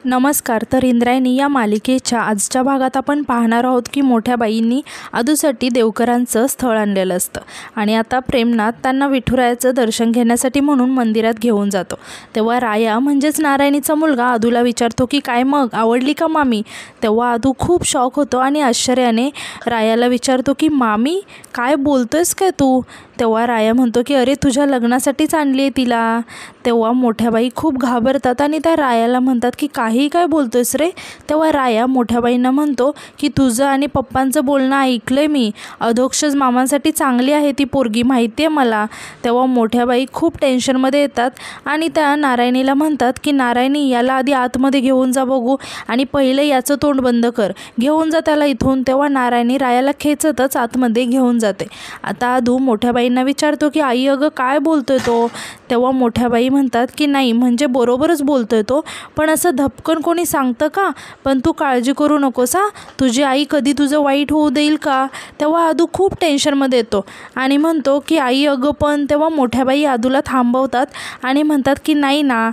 नमस्कार. तर इंद्रायणी या मालिकेच्या आजच्या भागात आपण पाहणार आहोत की मोठ्या बाईंनी आदूसाठी देवकरांचं स्थळ आणलेलं असतं आणि आता प्रेमनाथ त्यांना विठुरायाचं दर्शन घेण्यासाठी म्हणून मंदिरात घेऊन जातो. तेव्हा राया म्हणजेच नारायणीचा मुलगा आदूला विचारतो की काय मग आवडली का मामी. तेव्हा आदू खूप शॉक होतो आणि आश्चर्याने रायाला विचारतो की मामी काय बोलतोयस काय तू. तेव्हा राया म्हणतो की अरे तुझ्या लग्नासाठीच आणली आहे तिला. तेव्हा मोठ्या बाई खूप घाबरतात आणि त्या रायाला म्हणतात की काही काय बोलतोयस रे. तेव्हा राया मोठ्या बाईंना म्हणतो की तुझं आणि पप्पांचं बोलणं ऐकलंय मी, अधोक्षज मामांसाठी चांगली आहे ती पोरगी माहिती आहे मला. तेव्हा मोठ्या बाई खूप टेन्शनमध्ये येतात आणि त्या नारायणीला म्हणतात की नारायणी याला आधी आतमध्ये घेऊन जा बघू आणि पहिले याचं तोंड बंद कर, घेऊन जा त्याला इथून. तेव्हा नारायणी रायाला खेचतच आतमध्ये घेऊन जाते. आता आदू मोठ्या बाईंना विचारतो की आई अगं काय बोलतोय तो. तेव्हा मोठ्या बाई म्हणतात की नाही म्हणजे बरोबरच बोलतोय तो, पण असं धपकन कोणी सांगतं का. पण तू काळजी करू नकोस हा, तुझी आई कधी तुझं वाईट होऊ देईल का. तेव्हा आदू खूप टेन्शनमध्ये येतो आणि म्हणतो की आई अगं पण. तेव्हा मोठ्या बाई आदूला थांबवतात आणि म्हणतात की नाही ना,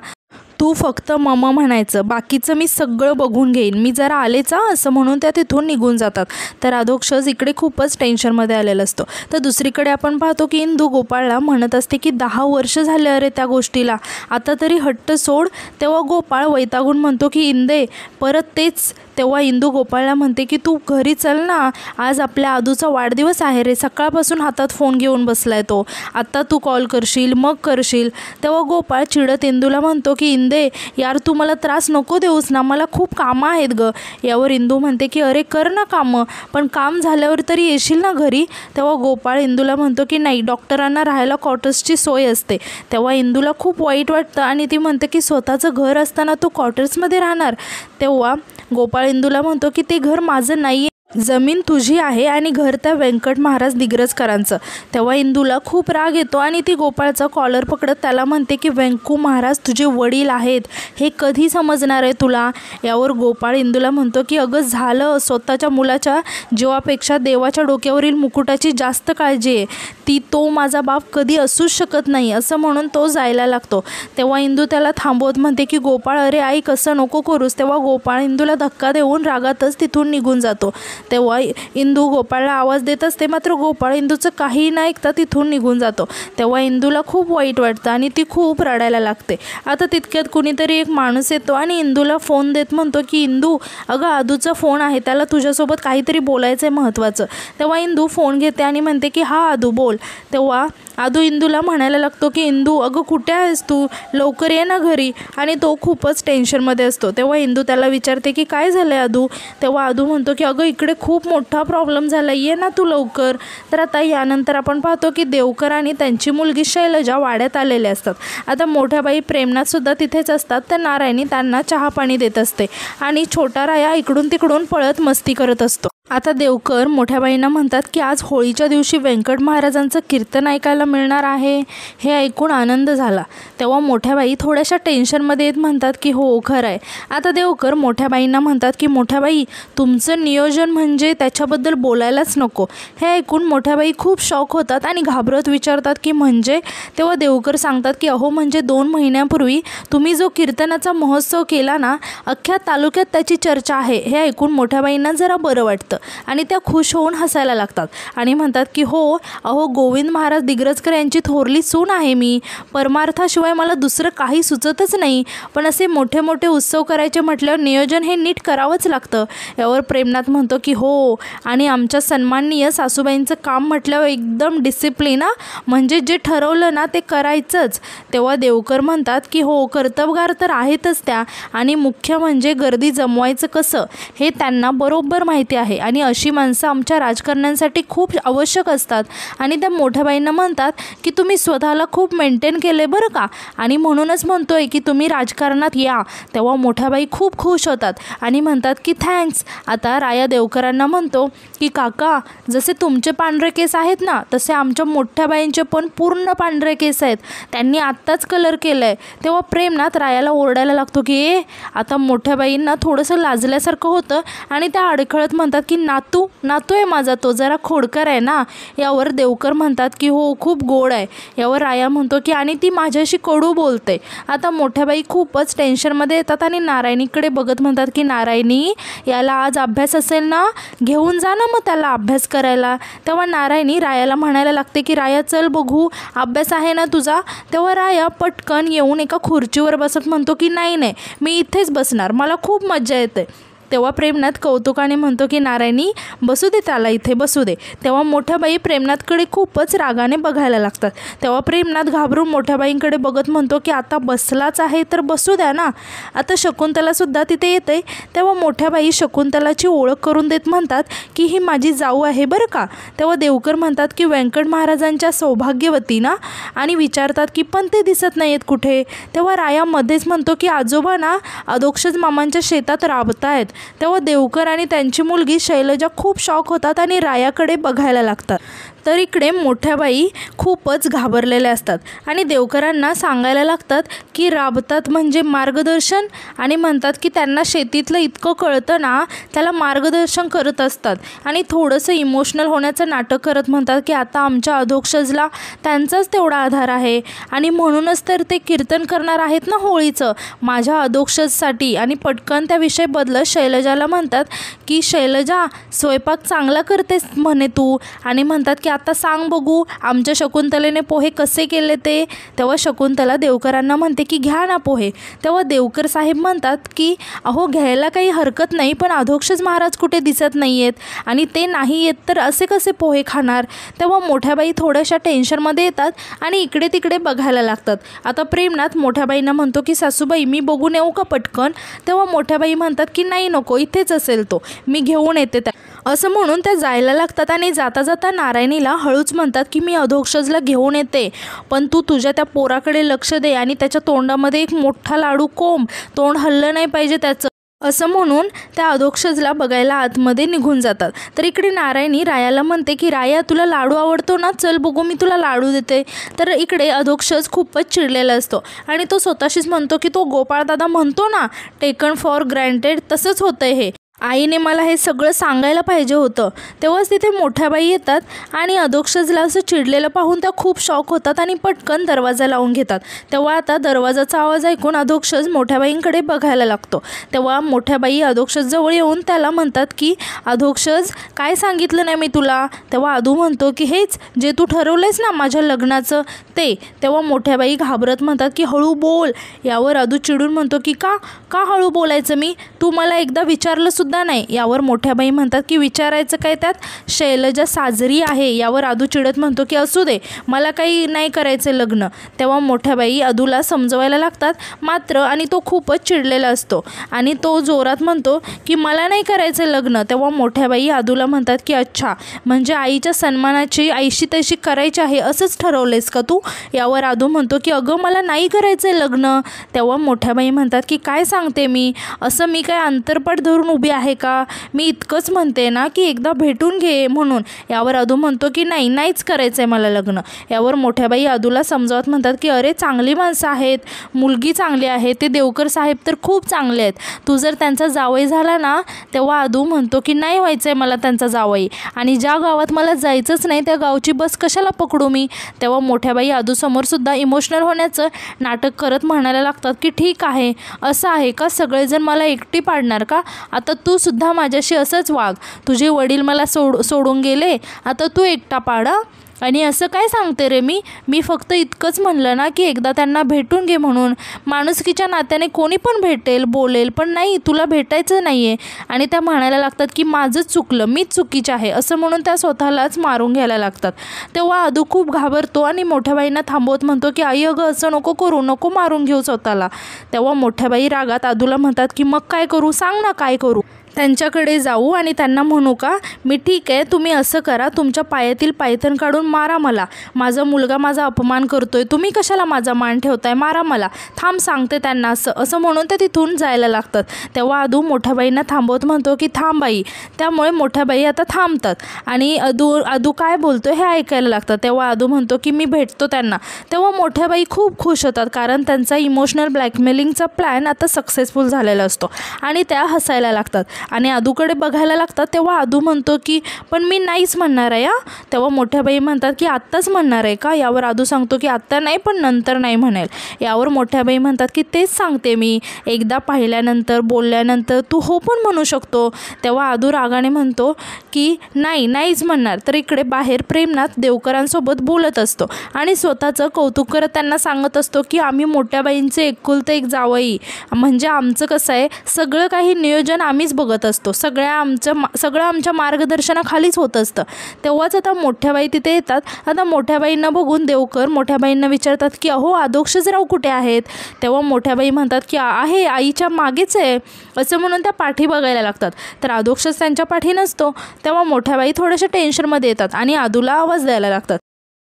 तू फक्त मम म्हणायचं, बाकीचं मी सगळं बघून घेईन, मी जरा आलेच असं म्हणून त्या तिथून निघून जातात. तर अधोक्षज इकडे खूपच टेन्शनमध्ये आलेला असतो. तर दुसरीकडे आपण पाहतो की इंदू गोपाळला म्हणत असते की 10 वर्ष झाले अरे त्या गोष्टीला, आता तरी हट्ट सोड. तेव्हा गोपाळ वैतागून म्हणतो की इंदे परत तेच. तेव्हा इंदू गोपाळला म्हणते की तू घरी चल ना, आज आपल्या आदूचा वाढदिवस आहे रे, सकाळपासून हातात फोन घेऊन बसलाय तो, आत्ता तू कॉल करशील मग करशील. तेव्हा गोपाळ चिडत इंदूला म्हणतो की इंदे यार तू मला त्रास नको देऊस ना, मला खूप कामं आहेत ग. यावर इंदू म्हणते की अरे कर ना कामं, पण काम झाल्यावर तरी येशील ना घरी. तेव्हा गोपाळ इंदूला म्हणतो की नाही, डॉक्टरांना राहायला क्वार्टर्सची सोय असते. तेव्हा इंदूला खूप वाईट वाटतं आणि ती म्हणते की स्वतःचं घर असताना तू क्वार्टर्समध्ये राहणार. तेव्हा गोपाळ इंदूला म्हणतो की ते घर माझं नाही, जमीन तुझी आहे आणि घर त्या व्यंकट महाराज दिग्रजकरांचं. तेव्हा इंदूला खूप राग येतो आणि ती गोपाळचा कॉलर पकडत त्याला म्हणते की व्यंकू महाराज तुझे वडील आहेत, हे कधी समजणार आहे तुला. यावर गोपाळ इंदूला म्हणतो की अगं झालं, स्वतःच्या मुलाच्या जीवापेक्षा देवाच्या डोक्यावरील मुकुटाची जास्त काळजी आहे, ती तो माझा बाप कधी असूच शकत नाही असं म्हणून तो जायला लागतो. तेव्हा इंदू त्याला थांबवत म्हणते की गोपाळ अरे आई कसं नको करूस. तेव्हा गोपाळ इंदूला धक्का देऊन रागातच तिथून निघून जातो. तेव्हा इंदू गोपाळला आवाज देत असते, मात्र गोपाळ इंदूचं काही न ऐकता तिथून निघून जातो. तेव्हा इंदूला खूप वाईट वाटतं आणि ती खूप रडायला लागते. आता तितक्यात कुणीतरी एक माणूस येतो आणि इंदूला फोन देत म्हणतो की इंदू अगं आदूचा फोन आहे, त्याला तुझ्यासोबत काहीतरी बोलायचं आहे महत्त्वाचं. तेव्हा इंदू फोन घेते आणि म्हणते की हा आदू बोल. तेव्हा आदू इंदूला म्हणायला लागतो की इंदू अगं कुठे आहेस तू, लवकर ये ना घरी. आणि तो खूपच टेन्शनमध्ये असतो. तेव्हा इंदू त्याला विचारते की काय झालं आहे आदू. तेव्हा आदू म्हणतो की अगं इकडे खूप मोठा प्रॉब्लेम झाला, ये ना तू लवकर. तर आता यानंतर आपण पाहतो की देवकर आणि त्यांची मुलगी शैलजा वाड्यात आलेले असतात. आता मोठ्या बाई प्रेमनाथसुद्धा तिथेच असतात. तर नारायणी त्यांना चहा पाणी देत असते आणि छोटा राया इकडून तिकडून पळत मस्ती करत असतो. आता देवकर मोठ्या बाईंना म्हणतात की आज होळीच्या दिवशी व्यंकट महाराजांचं कीर्तन ऐकायला मिळणार आहे. हे ऐकून आनंद झाला. तेव्हा मोठ्या बाई थोड्याशा टेन्शनमध्ये येत म्हणतात की हो खरं आहे. आता देवकर मोठ्या बाईंना म्हणतात की मोठ्या बाई तुमचं नियोजन म्हणजे त्याच्याबद्दल बोलायलाच नको. हे ऐकून मोठ्या बाई खूप शॉक होतात आणि घाबरत विचारतात की म्हणजे. तेव्हा देवकर सांगतात की अहो म्हणजे 2 महिन्यापूर्वी तुम्ही जो कीर्तनाचा महोत्सव केला ना, अख्ख्या तालुक्यात त्याची चर्चा आहे. हे ऐकून मोठ्या बाईंना जरा बरं वाटतं आणि त्या खुश होऊन हसायला लागतात आणि म्हणतात की हो अहो गोविंद महाराज दिग्रजकर यांची थोरली सून आहे मी, परमार्थाशिवाय मला दुसरं काही सुचतच नाही, पण असे मोठे मोठे उत्सव करायचे म्हटल्यावर नियोजन हे नीट करावंच लागतं. यावर प्रेमनाथ म्हणतो की हो आणि आमच्या सन्माननीय सासूबाईंचं काम म्हटल्यावर एकदम डिसिप्लिन, म्हणजे जे ठरवलं ना ते करायचंच. तेव्हा देवकर म्हणतात की हो कर्तबगार तर आहेतच त्या, आणि मुख्य म्हणजे गर्दी जमवायचं कसं हे त्यांना बरोबर माहिती आहे आणि अशी माणसं आमच्या राजकारण्यांसाठी खूप आवश्यक असतात. आणि त्या मोठ्या बाईंना म्हणतात की तुम्ही स्वतःला खूप मेंटेन केले बरं का, आणि म्हणूनच म्हणतोय की तुम्ही राजकारणात या. तेव्हा मोठ्या बाई खूप खुश होतात आणि म्हणतात की थँक्स. आता राया देवकरांना म्हणतो की काका जसे तुमचे पांढरे केस आहेत ना, तसे आमच्या मोठ्या बाईंचे पण पूर्ण पांढरे केस आहेत, त्यांनी आत्ताच कलर केलं आहे. तेव्हा प्रेमनाथ रायाला ओरडायला लागतो की आता मोठ्या बाईंना थोडंसं लाजल्यासारखं होतं आणि त्या अडखळत म्हणतात की की नातू आहे माझा तो, जरा खोडकर आहे ना. यावर देवकर म्हणतात की हो खूप गोड आहे. यावर राया म्हणतो की आणि ती माझ्याशी कडू बोलते. आता मोठ्या बाई खूपच टेन्शनमध्ये येतात आणि नारायणीकडे बघत म्हणतात की नारायणी, याला आज अभ्यास असेल ना, घेऊन जा ना मग त्याला अभ्यास करायला. तेव्हा नारायणी रायाला म्हणायला लागते की राया चल बघू अभ्यास आहे ना तुझा. तेव्हा राया पटकन येऊन एका खुर्चीवर बसत म्हणतो की नाही मी इथेच बसणार, मला खूप मजा येते. तेव्हा प्रेमनाथ कौतुकाने म्हणतो की नारायणी बसू दे त्याला, इथे बसू दे. तेव्हा मोठ्या बाई प्रेमनाथकडे खूपच रागाने बघायला लागतात. तेव्हा प्रेमनाथ घाबरून मोठ्या बाईंकडे बघत म्हणतो की आता बसलाच आहे तर बसू द्या ना. आता शकुंतलासुद्धा तिथे येते. तेव्हा मोठ्या बाई शकुंतलाची ओळख करून देत म्हणतात की ही माझी जाऊ आहे बरं का. तेव्हा देवकर म्हणतात की व्यंकट महाराजांच्या सौभाग्यवती ना, आणि विचारतात की पण ते दिसत नाही आहेत कुठे. तेव्हा राया मध्येच म्हणतो की आजोबा ना अधोक्षज मामांच्या शेतात राबतायत. तेव्हा देवकर आणि त्यांची मुलगी शैलजा खूप शॉक होतात आणि रायाकडे बघायला लागतात. तर इकडे मोठ्या बाई खूपच घाबरलेल्या असतात आणि देवकरांना सांगायला लागतात की राबतात म्हणजे मार्गदर्शन, आणि म्हणतात की त्यांना शेतीतलं इतकं कळतं ना, त्याला मार्गदर्शन करत असतात. आणि थोडंसं इमोशनल होण्याचं नाटक करत म्हणतात की आता आमच्या अधोक्षजला त्यांचाच तेवढा आधार आहे आणि म्हणूनच तर ते कीर्तन करणार आहेत ना होळीचं माझ्या अधोक्षजसाठी. आणि पटकन त्या विषय बदलत शैलजाला म्हणतात की शैलजा स्वयंपाक चांगला करतेस म्हणे तू, आणि म्हणतात की आता सांग बघू आमच्या शकुंतलेने पोहे कसे केले ते. तेव्हा शकुंतला देवकरांना म्हणते की घ्या ना पोहे. तेव्हा देवकर साहेब म्हणतात की अहो घ्यायला काही हरकत नाही, पण अधोक्षज महाराज कुठे दिसत नाही आहेत आणि ते नाही येत तर असे कसे पोहे खाणार. तेव्हा मोठ्या बाई थोड्याशा टेन्शनमध्ये येतात आणि इकडे तिकडे बघायला लागतात. आता प्रेमनाथ मोठ्या बाईंना म्हणतो की सासूबाई मी बघून येऊ का पटकन. तेव्हा मोठ्या बाई म्हणतात की नाही नको, इथेच असेल तो, मी घेऊन येते त्या. असं म्हणून त्या जायला लागतात आणि जाता जाता नारायणीला हळूच म्हणतात की मी अधोक्षजला घेऊन येते, पण तू तुझ्या त्या पोराकडे लक्ष दे आणि त्याच्या तोंडामध्ये एक मोठा लाडू कोंब, तोंड हल्लं नाही पाहिजे त्याचं. असं म्हणून त्या अधोक्षजला बघायला आतमध्ये निघून जातात. तर इकडे नारायणी रायाला म्हणते की राया तुला लाडू आवडतो ना, चल बघू मी तुला लाडू देते. तर इकडे अधोक्षज खूपच चिडलेला असतो आणि तो स्वतःशीच म्हणतो की तो गोपाळदादा म्हणतो ना टेकन फॉर ग्रँटेड, तसंच होतंय हे. आईने मला हे सगळं सांगायला पाहिजे होतं. तेव्हाच तिथे मोठ्या बाई येतात आणि अधोक्षजला असं चिडलेलं पाहून त्या खूप शॉक होतात आणि पटकन दरवाजा लावून घेतात. तेव्हा आता दरवाजाचा आवाज ऐकून अधोक्षज मोठ्या बाईंकडे बघायला लागतो. तेव्हा मोठ्या बाई अधोक्षजजवळ येऊन त्याला म्हणतात की अधोक्षज काय सांगितलं नाही मी तुला. तेव्हा अधू म्हणतो की हेच जे तू ठरवलंयस ना माझ्या लग्नाचं ते. तेव्हा मोठ्या बाई घाबरत म्हणतात की हळू बोल. यावर अधू चिडून म्हणतो की का हळू बोलायचं मी, तू मला एकदा विचारलं सुद्धा नाही. यावर मोठ्या बाई म्हणतात की विचारायचं काय त्यात, शैलजा साजरी आहे. यावर अधू चिडत म्हणतो की असू दे, मला काही नाही करायचं लग्न. तेव्हा मोठ्या बाई अधूला समजवायला लागतात मात्र, आणि तो खूपच चिडलेला असतो आणि तो जोरात म्हणतो की मला नाही करायचं लग्न. तेव्हा मोठ्या बाई अधूला म्हणतात की अच्छा, म्हणजे आईच्या सन्मानाची आईशी तशी करायची आहे असंच ठरवलेस का तू. यावर अधू म्हणतो की अगं मला नाही करायचं लग्न. तेव्हा मोठ्या बाई म्हणतात की काय सांगते मी, असं मी काय अंतरपट धरून उभी आहे का, मी इतकंच म्हणते ना की एकदा भेटून घे म्हणून. यावर अधू म्हणतो की नाहीच करायचं आहे मला लग्न. यावर मोठ्या बाई अधूला समजावत म्हणतात की अरे चांगली माणसं आहेत, मुलगी चांगली आहे, ते देवकर साहेब तर खूप चांगले आहेत, तू जर त्यांचा जावई झाला ना. तेव्हा अधू म्हणतो की नाही व्हायचं आहे मला त्यांचा जावई, आणि ज्या गावात मला जायचंच नाही त्या गावची बस कशाला पकडू मी. तेव्हा मोठ्या बाई अधूसमोर सुद्धा इमोशनल होण्याचं नाटक करत म्हणायला लागतात की ठीक आहे, असं आहे का, सगळेजण मला एकटी पाडणार का, आता तू सुद्धा माझ्याशी असंच वाग, तुझे वडील मला सोडून गेले, आता तू एकटा पाडा. आणि असं काय सांगते रे मी फक्त इतकंच म्हणलं ना की एकदा त्यांना भेटून घे म्हणून. माणुसकीच्या नात्याने कोणी पण भेटेल बोलेल, पण नाही तुला भेटायचं नाही आहे. आणि त्या म्हणायला लागतात की माझंच चुकलं, मीच चुकीचे आहे असं म्हणून त्या स्वतःलाच मारून घ्यायला लागतात. तेव्हा अधू खूप घाबरतो आणि मोठ्या बाईंना थांबवत म्हणतो की आई अगं असं नको करू, नको मारून घेऊ स्वतःला. तेव्हा मोठ्या बाई रागात अधूला म्हणतात की मग काय करू, सांग ना काय करू. त्यांच्याकडे जाऊ आणि त्यांना म्हणू का मी ठीक आहे, तुम्ही असं करा, तुमच्या पायातील पायथन काढून मारा मला, माझा मुलगा माझा अपमान करतोय, तुम्ही कशाला माझा मान ठेवताय, मारा मला, थांब सांगते त्यांना. असं म्हणून ते तिथून जायला लागतात. तेव्हा अधू मोठ्या बाईंना थांबवत म्हणतो की थांब बाई. त्यामुळे मोठ्या बाई आता थांबतात आणि अधू काय बोलतो हे ऐकायला लागतात. तेव्हा अधू म्हणतो की मी भेटतो त्यांना. तेव्हा मोठ्या बाई खूप खुश होतात कारण त्यांचा इमोशनल ब्लॅकमेलिंगचा प्लॅन आता सक्सेसफुल झालेला असतो आणि त्या हसायला लागतात. आणि आदूकडे बघायला लागतात. तेव्हा आदू म्हणतो की पण मी नाहीच म्हणणार आहे हा. तेव्हा मोठ्या बाई म्हणतात की आत्ताच म्हणणार आहे का. यावर आदू सांगतो की आत्ता नाही पण नंतर नाही म्हणेल. यावर मोठ्या बाई म्हणतात की तेच सांगते मी, एकदा पाहिल्यानंतर बोलल्यानंतर तू हो पण म्हणू शकतो. तेव्हा आदू रागाने म्हणतो की नाहीच म्हणणार. तर इकडे बाहेर प्रेमनाथ देवकरांसोबत बोलत असतो आणि स्वतःचं कौतुक करत त्यांना सांगत असतो की आम्ही मोठ्या बाईंचे एकुलते एक जावई, म्हणजे आमचं कसं आहे सगळं काही नियोजन आम्हीच बघत असतो, सगळं आमच्या मार्गदर्शनाखालीच होत असतं. तेव्हाच आता मोठ्या बाई तिथे येतात. आता मोठ्या बाईंना बघून देवकर मोठ्या बाईंना विचारतात की अहो आदोक्षजराव कुठे आहेत. तेव्हा मोठ्या बाई म्हणतात की आहे आईच्या मागेच आहे असं म्हणून त्या पाठी बघायला लागतात. तर आदोक्षच त्यांच्या पाठी नसतो. तेव्हा मोठ्या बाई थोड्याशा टेन्शनमध्ये येतात आणि आदूला आवाज द्यायला लागतात.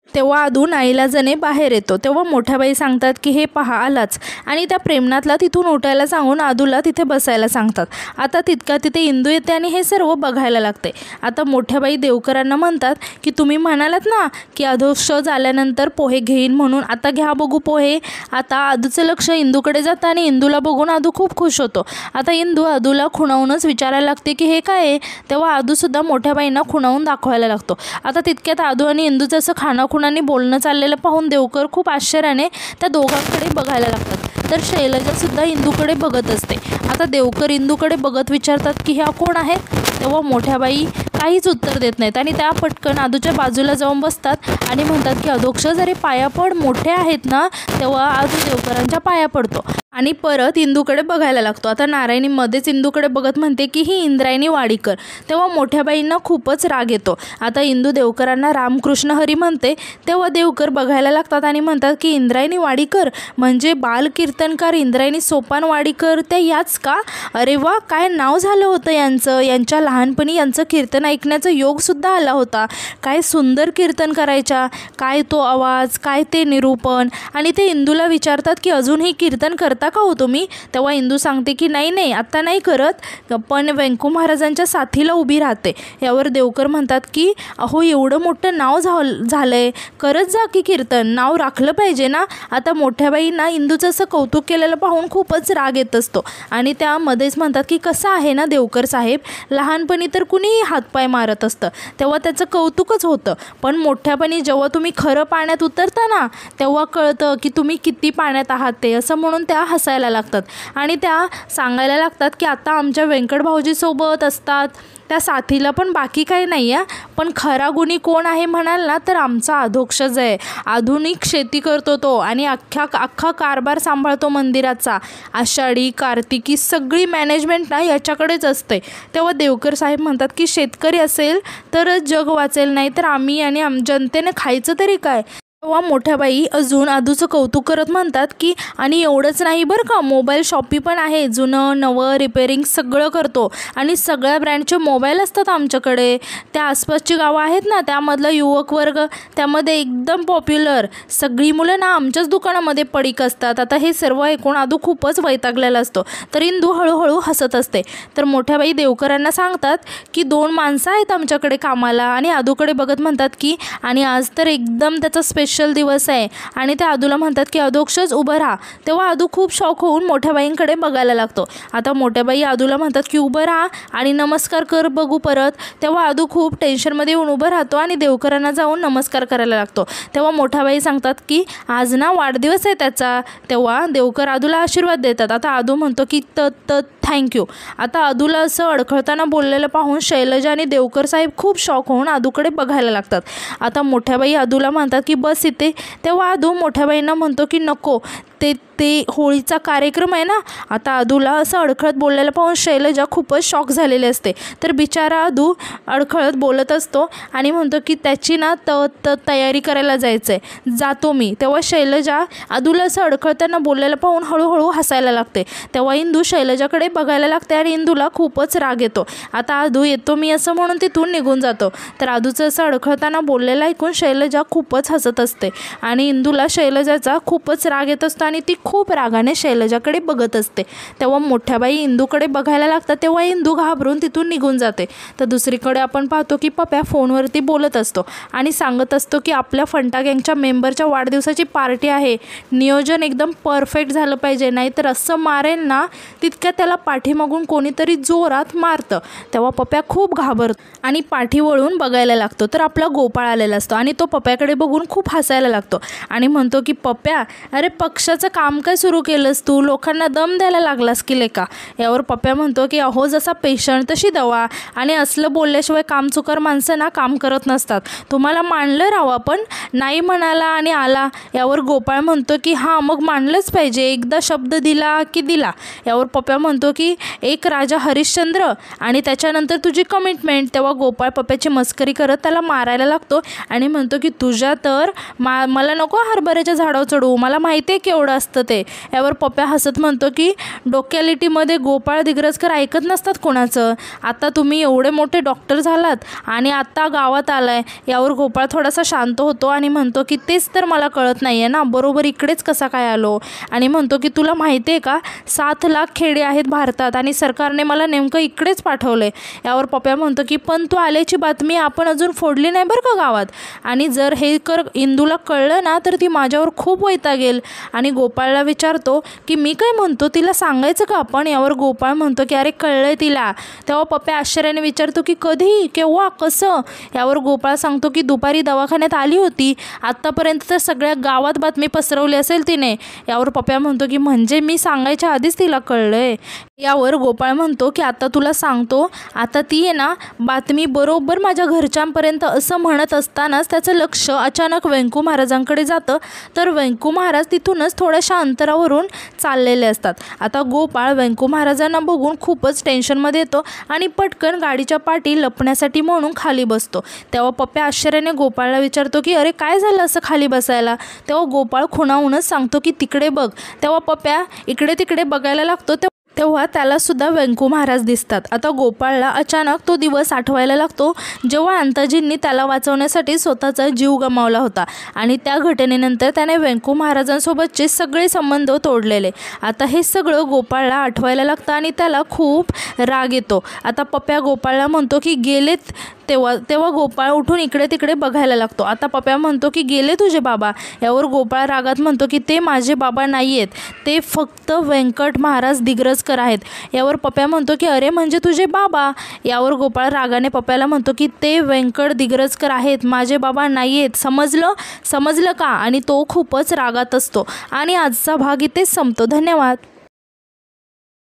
तेव्हा आदू नाईलाजाने बाहेर येतो. तेव्हा मोठ्या बाई सांगतात की हे पहा आलाच, आणि त्या प्रेमनाथला तिथून उठायला सांगून आदूला तिथे बसायला सांगतात. आता तितका तिथे इंदू येते आणि हे सर्व बघायला लागते. आता मोठ्या बाई देवकरांना म्हणतात की तुम्ही म्हणालात ना की आदोक्ष झाल्यानंतर पोहे घेईन म्हणून, आता घ्या बघू पोहे. आता आदूचं लक्ष इंदूकडे जातं आणि इंदूला बघून आदू खूप खुश होतो. आता इंदू आदूला खुणावूनच विचारायला लागते की हे काय आहे. तेव्हा आदूसुद्धा मोठ्या बाईंना खुणावून दाखवायला लागतो. आता तितक्यात आदू आणि इंदूचं असं खाणाखुणाने बोलणं चाललेलं पाहून देवकर खूप आश्चर्याने त्या दोघांकडे बघायला लागतात. तर शैलजासुद्धा इंदूकडे बघत असते. आता देवकर इंदूकडे बघत विचारतात की ह्या कोण आहेत. तेव्हा मोठ्या बाई काहीच उत्तर देत नाहीत आणि त्या पटकन आदूच्या बाजूला जाऊन बसतात आणि म्हणतात की अधोक्ष जरी पाया पड, मोठे आहेत ना. तेव्हा आदू देवकरांच्या पाया पडतो आणि परत इंदूकडे बघायला लागतो. आता नारायणी मध्येच इंदूकडे बघत म्हणते की ही इंद्रायणी वाडीकर. तेव्हा मोठ्या बाईंना खूपच राग येतो. आता इंदू देवकरांना रामकृष्ण हरी म्हणते. तेव्हा देवकर बघायला लागतात आणि म्हणतात की इंद्रायणी वाडीकर म्हणजे बालकीर्तनकार इंद्रायणी सोपान वाडीकर त्या याच का. अरे वा, काय नाव झालं होतं यांचं. यांच्या लहानपणी यांचं कीर्तन ऐकण्याचा योगसुद्धा आला होता. काय सुंदर कीर्तन करायच्या, काय तो आवाज, काय ते निरूपण. आणि ते इंदूला विचारतात की अजूनही कीर्तन करता का हो तुम्ही. तेव्हा इंदू सांगते की नाही आता नाही करत, पण व्यंकू महाराजांच्या साथीला उभी राहते. यावर देवकर म्हणतात की अहो एवढं मोठं नाव झालंय, करत जा की कीर्तन, नाव राखलं पाहिजे ना. आता मोठ्या बाईंना इंदूचं असं कौतुक केलेलं पाहून खूपच राग येत असतो आणि त्यामध्येच म्हणतात की कसं आहे ना देवकर साहेब, लहानपणी तर कुणीही हातपाय मारत असतं तेव्हा त्याचं कौतुकच होतं, पण मोठ्यापणी जेव्हा तुम्ही खरं पाण्यात उतरता ना तेव्हा कळतं की तुम्ही किती पाण्यात आहात ते. असं म्हणून त्या हसायला लागतात आणि त्या सांगायला लागतात की आता आमच्या व्यंकट भाऊजी सोबत असतात त्या साथीला पण बाकी काही नाही आहे, पण खरा गुणी कोण आहे म्हणाल ना तर आमचा अधोक्षज आहे. आधुनिक शेती करतो तो आणि अख्खा कारभार सांभाळतो मंदिराचा. आषाढी कार्तिकी सगळी मॅनेजमेंट ना याच्याकडेच असते. तेव्हा देवकर साहेब म्हणतात की शेतकरी असेल तर जग वाचेल, नाही तर आम्ही आणि जनतेने खायचं तरी काय. तेव्हा मोठ्या बाई अजून आदूचं कौतुक करत म्हणतात की आणि एवढंच नाही बरं का, मोबाईल शॉपी पण आहे, जुनं नवं रिपेअरिंग सगळं करतो आणि सगळ्या ब्रँडचे मोबाईल असतात आमच्याकडे. त्या आसपासची गावं आहेत ना त्यामधला युवक वर्ग त्यामध्ये एकदम पॉप्युलर, सगळी मुलं ना आमच्याच दुकानामध्ये पडीक असतात. आता हे सर्व ऐकून आदू खूपच वैतागलेला असतो. तर इंदू हळूहळू हसत असते. तर मोठ्या बाई देवकरांना सांगतात की 2 माणसं आहेत आमच्याकडे कामाला आणि आदूकडे बघत म्हणतात की आणि आज तर एकदम त्याचा स्पेशल दिवस आहे. आणि त्या आदूला म्हणतात की अधोक्षच उभं राहा. तेव्हा आदू खूप शॉक होऊन मोठ्या बाईंकडे बघायला लागतो. आता मोठ्या बाई आदूला म्हणतात की उभं राहा आणि नमस्कार कर बघू परत. तेव्हा आदू खूप टेन्शनमध्ये येऊन उभं राहतो आणि देवकरांना जाऊन नमस्कार करायला लागतो. तेव्हा मोठ्या बाई सांगतात की आज ना वाढदिवस आहे त्याचा. तेव्हा देवकर आदूला आशीर्वाद देतात. आता आदू म्हणतो की थँक्यू. आता आदूला असं अडखळताना बोललेलं पाहून शैलजा आणि देवकर साहेब खूप शॉक होऊन आदूकडे बघायला लागतात. आता मोठ्या बाई आदूला म्हणतात की बस इथे. तेव्हा आदू मोठ्या बाईंना म्हणतो की नको, ते होळीचा कार्यक्रम आहे ना. आता आदूला असं अडखळत बोललेलं पाहून शैलजा खूपच शॉक झालेले असते. तर बिचारा आदू अडखळत बोलत असतो आणि म्हणतो की त्याची ना तयारी करायला जायचं आहे, जातो मी. तेव्हा शैलजा आदूला असं अडखळताना बोललेलं पाहून हळूहळू हसायला लागते. तेव्हा इंदू शैलजाकडे बघायला लागते आणि इंदूला खूपच राग येतो. आता आदू येतो मी असं म्हणून तिथून निघून जातो. तर आदूचं असं अडखळताना बोललेलं ऐकून शैलजा खूपच हसत असते आणि इंदूला शैलजाचा खूपच राग येत असतो आणि आणि ती खूप रागाने शैलजाकडे बघत असते. तेव्हा मोठ्या बाई इंदूकडे बघायला लागतात. तेव्हा इंदू घाबरून तिथून निघून जाते. तर दुसरीकडे आपण पाहतो की पप्या फोनवरती बोलत असतो आणि सांगत असतो की आपल्या फंटा गँगच्या मेंबरच्या वाढदिवसाची पार्टी आहे, नियोजन एकदम परफेक्ट झालं पाहिजे, नाहीतर असं मारेल ना तितक्यात त्याला पाठीमागून कोणीतरी जोरात मारतं. तेव्हा पप्या खूप घाबरतो आणि पाठी वळून बघायला लागतो. तर आपला गोपाळ आलेला असतो आणि तो पप्याकडे बघून खूप हसायला लागतो आणि म्हणतो की पप्या, अरे पक्षाचं काम काय सुरू केलंस तू, लोकांना दम द्यायला लागलास की लेका. यावर पप्या म्हणतो की अहो जसा पेशंट तशी दवा, आणि असलं बोलल्याशिवाय कामचुकार माणसं ना काम करत नसतात. तुम्हाला मानलं राव, आपण नाही म्हणाला आणि आला. यावर गोपाळ म्हणतो की हां मग मानलंच पाहिजे, एकदा शब्द दिला की दिला. यावर पप्या म्हणतो की एक राजा हरिश्चंद्र आणि त्याच्यानंतर तुझी कमिटमेंट. तेव्हा गोपाळ पप्याची मस्करी करत त्याला मारायला लागतो आणि म्हणतो की तुझ्या तर मला नको हरभऱ्याच्या झाडावर चढवू, मला माहिती आहे केवढं असतं ते. यावर पप्या हसत म्हणतो की डोक्यालिटीमध्ये गोपाळ दिग्रजकर ऐकत नसतात कोणाचं. आता तुम्ही एवढे मोठे डॉक्टर झालात आणि आता गावात आलाय. यावर गोपाळ थोडासा शांत होतो आणि म्हणतो की तेच तर मला कळत नाही आहे ना, बरोबर इकडेच कसा काय आलो. आणि म्हणतो की तुला माहिती आहे का 7 लाख खेडे आहेत भारतात आणि सरकारने मला नेमकं इकडेच पाठवलं आहे. यावर पप्या म्हणतो की पण तू आल्याची बातमी आपण अजून फोडली नाही बरं का गावात, आणि जर हे इंदूला कळलं ना तर ती माझ्यावर खूप वैतागेल. आणि गोपाळला विचारतो की मी काय म्हणतो, तिला सांगायचं का आपण. यावर गोपाळ म्हणतो की अरे कळलंय तिला. तेव्हा पप्या आश्चर्याने विचारतो की कधी, केव्हा, कसं. यावर गोपाळ सांगतो की दुपारी दवाखान्यात आली होती, आत्तापर्यंत तर सगळ्या गावात बातमी पसरवली असेल तिने. यावर पप्या म्हणतो की म्हणजे मी सांगायच्या आधीच तिला कळलंय. यावर गोपाळ म्हणतो की आता तुला सांगतो, आता ती आहे ना बातमी बरोबर माझ्या घरच्यांपर्यंत असं म्हणत असतानाच त्याचं लक्ष अचानक व्यंकू महाराजांकडे जातं. तर व्यंकू महाराज तिथूनच थोड्याशा अंतरावरून चाललेले असतात. आता गोपाळ व्यंकू महाराजांना बघून खूपच टेन्शनमध्ये येतो आणि पटकन गाडीच्या पाठी लपण्यासाठी म्हणून खाली बसतो. तेव्हा पप्या आश्चर्याने गोपाळला विचारतो की अरे काय झालं असं खाली बसायला. तेव्हा गोपाळ खुणावूनच सांगतो की तिकडे बघ. तेव्हा पप्या इकडे तिकडे बघायला लागतो. तेव्हा त्यालासुद्धा व्यंकू महाराज दिसतात. आता गोपाळला अचानक तो दिवस आठवायला लागतो जेव्हा अंताजींनी त्याला वाचवण्यासाठी स्वतःचा जीव गमावला होता आणि त्या घटनेनंतर त्याने व्यंकू महाराजांसोबतचे सगळे संबंध तोडलेले. आता हे सगळं गोपाळला आठवायला लागतं आणि त्याला खूप राग येतो. आता पप्या गोपाळला म्हणतो की गेलेत. तेव्हा गोपाळ उठून इकडे तिकडे बघायला लागतो. आता पप्या म्हणतो की गेले तुझे बाबा. यावर गोपाळ रागात म्हणतो की ते माझे बाबा नाही आहेत, ते फक्त व्यंकट महाराज दिग्रजकर आहेत. यावर पप्या म्हणतो की अरे म्हणजे तुझे बाबा. यावर गोपाळ रागाने पप्याला म्हणतो की ते व्यंकट दिग्रजकर आहेत, माझे बाबा नाही आहेत, समजलं का. आणि तो खूपच रागात असतो. आणि आजचा भाग इथेच संपतो. धन्यवाद.